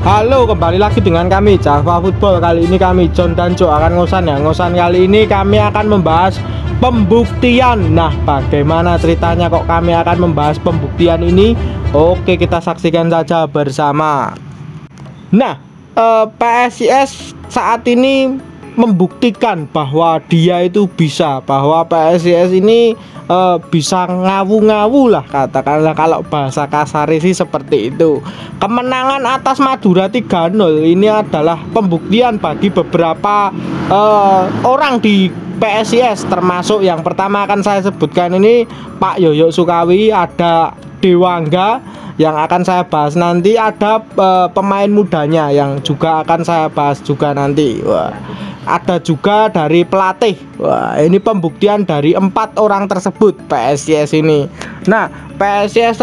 Halo, kembali lagi dengan kami Java Football. Kali ini kami John dan Jo akan ngosan ya. Ngosan kali ini kami akan membahas pembuktian. Nah, bagaimana ceritanya kok kami akan membahas pembuktian ini? Oke, kita saksikan saja bersama. Nah, PSIS saat ini membuktikan bahwa dia itu bisa, bahwa PSIS ini bisa ngawu-ngawu lah, katakanlah kalau bahasa kasar sih seperti itu. Kemenangan atas Madura 3-0 ini adalah pembuktian bagi beberapa orang di PSIS, termasuk yang pertama akan saya sebutkan ini Pak Yoyo Sukawi, ada Dewangga yang akan saya bahas nanti, ada pemain mudanya yang juga akan saya bahas juga nanti. Wah, ada juga dari pelatih. Wah, ini pembuktian dari 4 orang tersebut PSIS ini. Nah, PSIS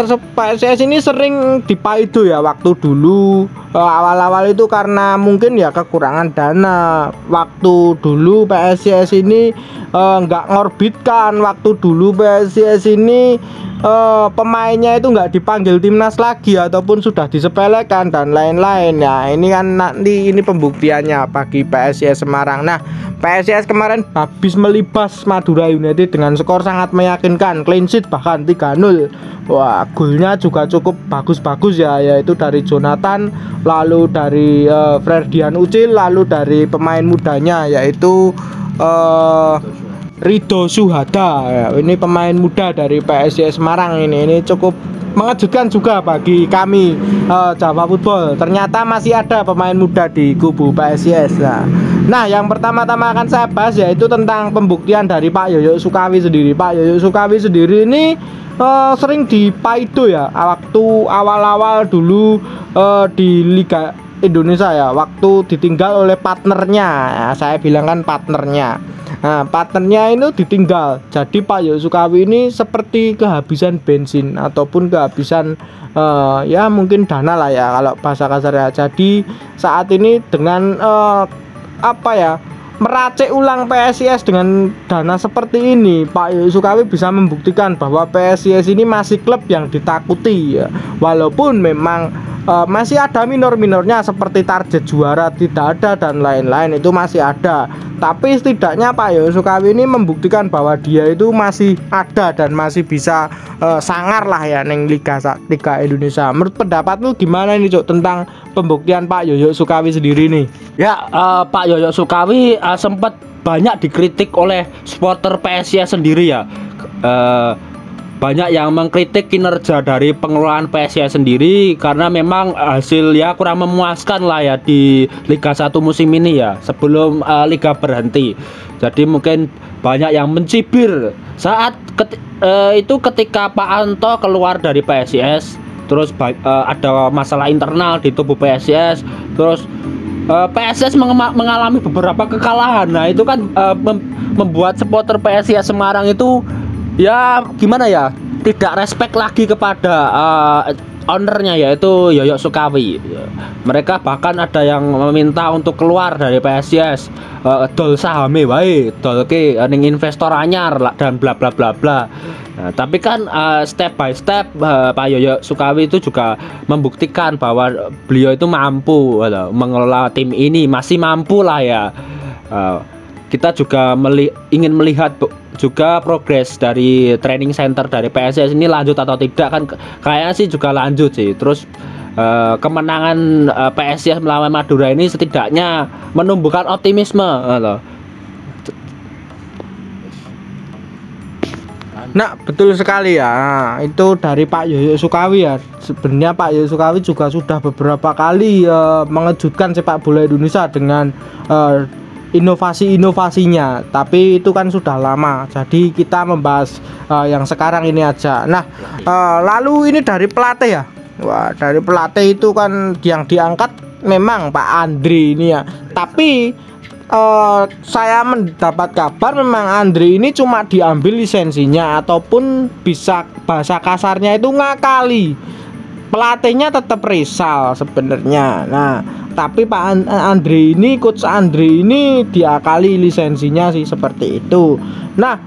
ini sering dipaido ya waktu dulu, awal-awal itu karena mungkin ya kekurangan dana. Waktu dulu PSIS ini nggak ngorbitkan, waktu dulu PSIS ini pemainnya itu nggak dipanggil timnas lagi ataupun sudah disepelekan dan lain-lain. Ya, ini kan nanti ini pembuktiannya bagi PSIS Semarang. Nah, PSIS kemarin habis melibas Madura United dengan skor sangat meyakinkan, clean sheet bahkan 3-0. Wah, golnya juga cukup bagus-bagus ya, yaitu dari Jonathan, lalu dari Ferdian Ucil, lalu dari pemain mudanya yaitu Ridho Suhada ya. Ini pemain muda dari PSIS Semarang ini cukup mengejutkan juga bagi kami Java Football. Ternyata masih ada pemain muda di kubu PSIS. Nah, yang pertama-tama akan saya bahas yaitu tentang pembuktian dari Pak Yoyo Sukawi sendiri. Pak Yoyo Sukawi sendiri ini sering dipaido ya waktu awal-awal dulu di Liga Indonesia ya, waktu ditinggal oleh partnernya ya, saya bilang kan partnernya. Nah, partnernya itu ditinggal, jadi Pak Yoyo Sukawi ini seperti kehabisan bensin ataupun kehabisan ya mungkin dana lah ya kalau bahasa kasar ya. Jadi saat ini dengan apa ya, meracik ulang PSIS dengan dana seperti ini, Pak Yoyo Sukawi bisa membuktikan bahwa PSIS ini masih klub yang ditakuti ya. Walaupun memang masih ada minor-minornya seperti target juara tidak ada dan lain-lain, itu masih ada. Tapi setidaknya Pak Yoyo Sukawi ini membuktikan bahwa dia itu masih ada dan masih bisa sangar lah ya neng Liga Indonesia. Menurut pendapatmu gimana ini Cok tentang pembuktian Pak Yoyo Sukawi sendiri nih? Ya, Pak Yoyo Sukawi sempat banyak dikritik oleh supporter PSIS sendiri ya. Banyak yang mengkritik kinerja dari pengelolaan PSIS sendiri karena memang hasilnya kurang memuaskan lah ya di Liga 1 musim ini ya, sebelum Liga berhenti. Jadi mungkin banyak yang mencibir saat itu ketika Pak Anto keluar dari PSIS, terus ada masalah internal di tubuh PSIS, terus PSIS mengalami beberapa kekalahan. Nah, itu kan membuat supporter PSIS Semarang itu ya gimana ya, tidak respect lagi kepada ownernya yaitu Yoyo Sukawi. Mereka bahkan ada yang meminta untuk keluar dari PSIS, dol sahame wae, dol ke ning investor anyar dan bla bla bla bla. Nah, tapi kan step by step Pak Yoyo Sukawi itu juga membuktikan bahwa beliau itu mampu mengelola tim ini, masih mampu lah ya. Kita juga ingin melihat juga progres dari training center dari PSIS ini lanjut atau tidak, kan kayaknya sih juga lanjut sih. Terus kemenangan PSIS melawan Madura ini setidaknya menumbuhkan optimisme Nah, betul sekali ya. Itu dari Pak Yoyo Sukawi ya. Sebenarnya Pak Yoyo Sukawi juga sudah beberapa kali mengejutkan sepak bola Indonesia dengan inovasi-inovasinya, tapi itu kan sudah lama. Jadi kita membahas yang sekarang ini aja. Nah, lalu ini dari pelatih ya. Wah, dari pelatih itu kan yang diangkat memang Pak Andri ini ya. Tapi saya mendapat kabar memang Andri ini cuma diambil lisensinya ataupun bisa bahasa kasarnya itu ngakali. Pelatihnya tetap Rizal sebenarnya. Nah, tapi Pak Andri ini, coach Andri ini diakali lisensinya sih seperti itu. Nah,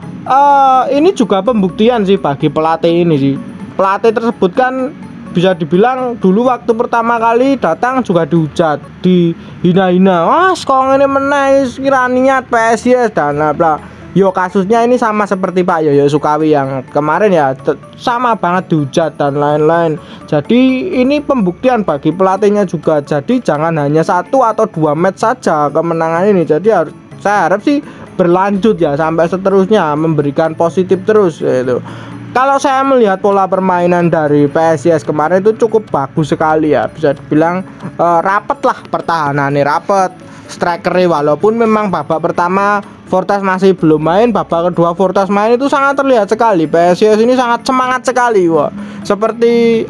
ini juga pembuktian sih bagi pelatih ini sih. Pelatih tersebut kan bisa dibilang dulu waktu pertama kali datang juga dihujat, dihina-hina. Wah, kok ngene meneh kira niat PSIS dan bla. Yo kasusnya ini sama seperti Pak Yoyo Sukawi yang kemarin ya, sama banget dihujat dan lain-lain. Jadi ini pembuktian bagi pelatihnya juga. Jadi jangan hanya 1 atau 2 match saja kemenangan ini. Jadi saya harap sih berlanjut ya sampai seterusnya, memberikan positif terus itu. Kalau saya melihat pola permainan dari PSIS kemarin itu cukup bagus sekali ya, bisa dibilang rapet lah pertahanannya, rapet strikernya, walaupun memang babak pertama Fortas masih belum main, babak kedua Fortas main itu sangat terlihat sekali PSIS ini sangat semangat sekali, wah seperti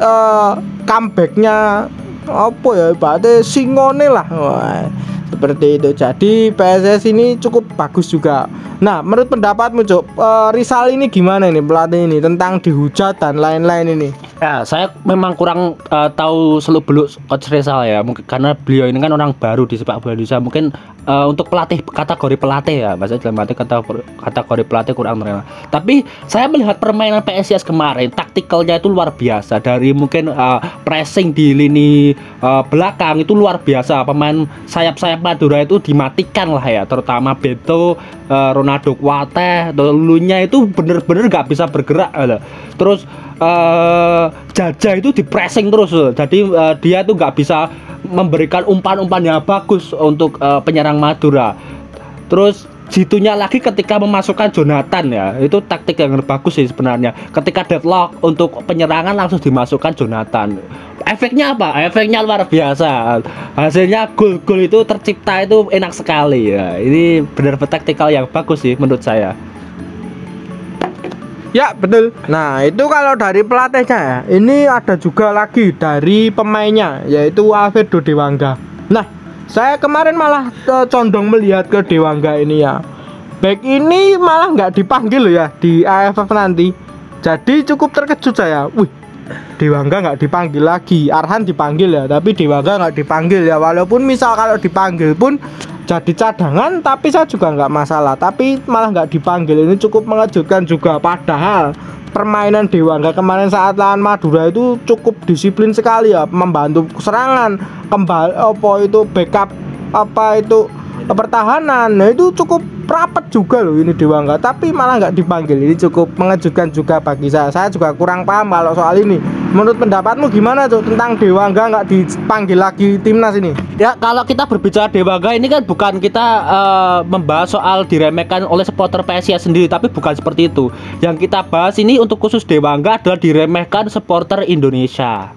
comebacknya apa ya, berarti singone lah, wah seperti itu. Jadi PSIS ini cukup bagus juga. Nah, menurut pendapatmu Cuk, Rizal ini gimana ini pelatih ini tentang dihujat dan lain-lain ini? Ya, saya memang kurang tahu seluk-beluk Coach Rizal ya, mungkin karena beliau ini kan orang baru di sepak bola Indonesia. Mungkin untuk pelatih, kategori pelatih ya, maksudnya dalam arti kategori pelatih kurang terkenal. Tapi saya melihat permainan PSIS kemarin, taktikalnya itu luar biasa. Dari mungkin pressing di lini belakang itu luar biasa. Pemain sayap-sayap Madura itu dimatikan lah ya, terutama Beto, Ronaldo Kuate, dulunya itu bener-bener nggak bisa bergerak. Terus Jaja itu di pressing terus, jadi dia tuh nggak bisa memberikan umpan-umpan yang bagus untuk penyerang Madura. Terus jitunya lagi ketika memasukkan Jonathan ya, itu taktik yang bagus sih sebenarnya. Ketika deadlock untuk penyerangan langsung dimasukkan Jonathan. Efeknya apa? Efeknya luar biasa. Hasilnya gol-gol itu tercipta itu enak sekali ya. Ini benar-benar taktikal yang bagus sih menurut saya. Ya betul. Nah itu kalau dari pelatihnya ya, ini ada juga lagi dari pemainnya yaitu Alfredo Dewangga. Nah saya kemarin malah condong melihat ke Dewangga ini ya, back ini malah nggak dipanggil loh ya di AFF nanti. Jadi cukup terkejut saya. Wih, Dewangga nggak dipanggil lagi. Arhan dipanggil ya, tapi Dewangga nggak dipanggil ya. Walaupun misal kalau dipanggil pun jadi cadangan, tapi saya juga nggak masalah. Tapi malah nggak dipanggil, ini cukup mengejutkan juga. Padahal permainan Dewangga kemarin saat lawan Madura itu cukup disiplin sekali ya, membantu serangan, kembali apa itu backup apa itu pertahanan. Nah itu cukup rapat juga loh ini Dewangga, tapi malah nggak dipanggil. Ini cukup mengejutkan juga bagi saya. Saya juga kurang paham kalau soal ini. Menurut pendapatmu gimana tuh tentang Dewangga nggak dipanggil lagi timnas ini? Ya kalau kita berbicara Dewangga ini kan bukan kita membahas soal diremehkan oleh supporter PSIS sendiri, tapi bukan seperti itu. Yang kita bahas ini untuk khusus Dewangga adalah diremehkan supporter Indonesia,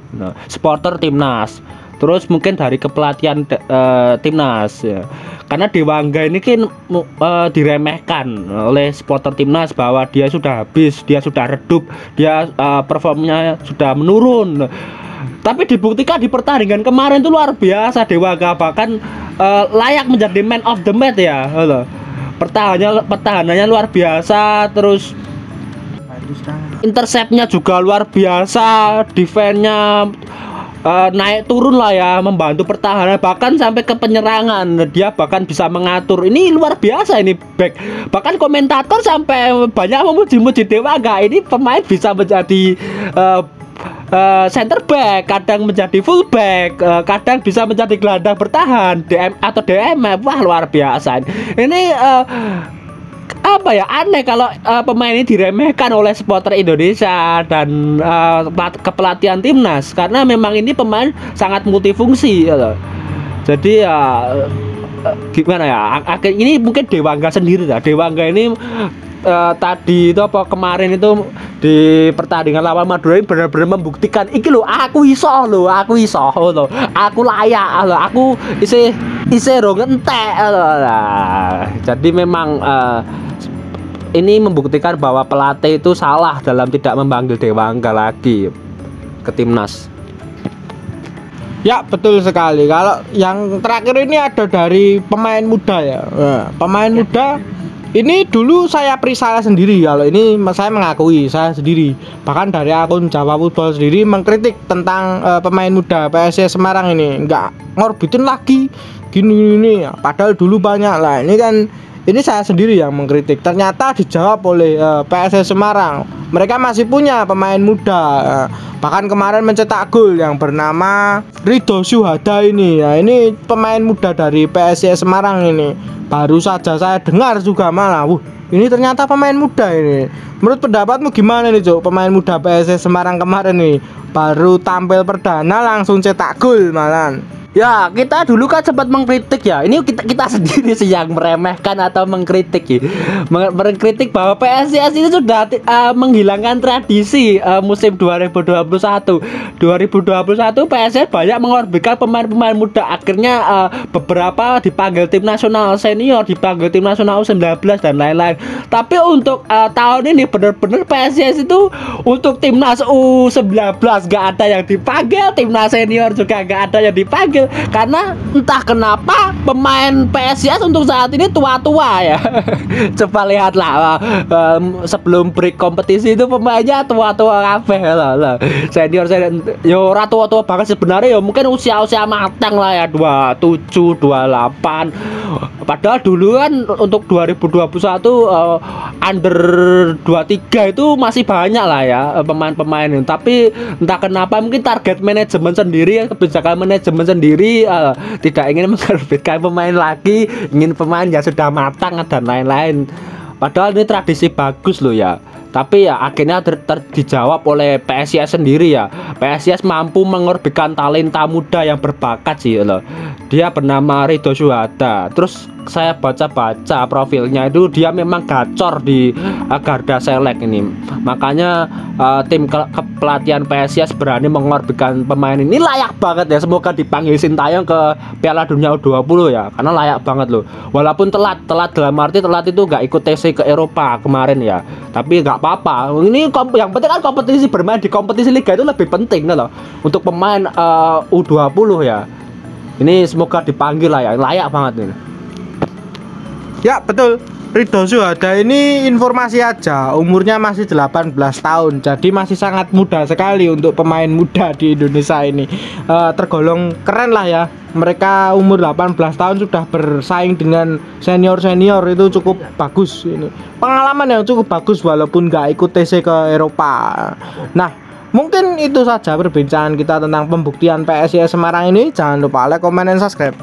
supporter timnas. Terus mungkin dari kepelatihan timnas ya. Karena Dewangga ini kan diremehkan oleh supporter timnas bahwa dia sudah habis, dia sudah redup, dia performnya sudah menurun. Tapi dibuktikan di pertandingan kemarin itu luar biasa Dewangga, bahkan layak menjadi man of the match ya. Pertahanannya luar biasa, terus interceptnya juga luar biasa, defense-nya naik turun lah ya, membantu pertahanan bahkan sampai ke penyerangan. Dia bahkan bisa mengatur. Ini luar biasa ini back. Bahkan komentator sampai banyak memuji-muji Dewangga. Ini pemain bisa menjadi center back, kadang menjadi full back, kadang bisa menjadi gelandang bertahan, DM atau DM. Wah luar biasa. Ini apa ya, aneh kalau pemain ini diremehkan oleh supporter Indonesia dan kepelatihan timnas, karena memang ini pemain sangat multifungsi ya. Jadi ya gimana ya, ini mungkin Dewangga sendiri ya. Dewangga ini tadi itu apa kemarin itu di pertandingan lawan Madura ini benar-benar membuktikan iki lho, aku iso lho, aku layak lho, aku isi rong entek lho. Jadi memang ini membuktikan bahwa pelatih itu salah dalam tidak memanggil Dewangga lagi ke timnas. Ya betul sekali. Kalau yang terakhir ini ada dari pemain muda ya. Pemain muda ini dulu saya Prisala sendiri. Kalau ini saya mengakui saya sendiri. Bahkan dari akun Jawa Football sendiri mengkritik tentang pemain muda PSIS Semarang ini nggak ngorbitin lagi gini. Padahal dulu banyak lah. Ini kan ini saya sendiri yang mengkritik. Ternyata dijawab oleh PSIS Semarang. Mereka masih punya pemain muda, bahkan kemarin mencetak gol yang bernama Ridho Syuhada ini. Ya, ini pemain muda dari PSIS Semarang ini. Baru saja saya dengar juga malah, ini ternyata pemain muda ini. Menurut pendapatmu gimana nih, Cuk? Pemain muda PSIS Semarang kemarin nih baru tampil perdana langsung cetak gol malahan. Ya, kita dulu kan sempat mengkritik ya. Ini kita sendiri sih yang meremehkan atau mengkritik ya. Mengkritik bahwa PSIS ini sudah menghilangkan tradisi musim 2021. 2021 PSIS banyak mengorbankan pemain-pemain muda. Akhirnya beberapa dipanggil tim nasional senior, dipanggil tim nasional U19 dan lain-lain. Tapi untuk tahun ini benar-benar PSIS itu untuk timnas U19 gak ada yang dipanggil, timnas senior juga gak ada yang dipanggil. Karena entah kenapa pemain PSIS untuk saat ini tua-tua ya. Coba lihatlah sebelum break kompetisi itu pemainnya tua-tua kabeh lah. Senior yo ora tua-tua banget sebenarnya, ya mungkin usia-usia matang lah ya, 27, 28. Padahal dulu kan untuk 2021 under 23 itu masih banyak lah ya pemain-pemain ini. Tapi entah kenapa mungkin target manajemen sendiri, kebijakan manajemen sendiri tidak ingin menerbitkan pemain lagi, ingin pemain yang sudah matang dan lain-lain. Padahal ini tradisi bagus loh ya. Tapi ya akhirnya dijawab oleh PSIS sendiri ya. PSIS mampu mengorbankan talenta muda yang berbakat sih loh. Dia bernama Ridho Syuhada. Terus saya baca-baca profilnya itu dia memang gacor di Garda Select ini. Makanya tim kepelatihan PSIS berani mengorbankan pemain ini. Layak banget ya. Semoga dipanggil Sintayong ke Piala Dunia U20 ya. Karena layak banget loh. Walaupun telat dalam arti telat itu gak ikut TC ke Eropa kemarin ya. Tapi gak apa-apa. Ini yang penting kan kompetisi, bermain di kompetisi liga itu lebih penting loh untuk pemain U20 ya. Ini semoga dipanggil lah ya. Layak banget ini. Ya betul, Ridho Syuhada ini informasi aja, umurnya masih 18 tahun, jadi masih sangat muda sekali untuk pemain muda di Indonesia ini. Tergolong keren lah ya, mereka umur 18 tahun sudah bersaing dengan senior-senior, itu cukup bagus ini. Pengalaman yang cukup bagus walaupun nggak ikut TC ke Eropa. Nah, mungkin itu saja perbincangan kita tentang pembuktian PSIS Semarang ini. Jangan lupa like, comment, dan subscribe.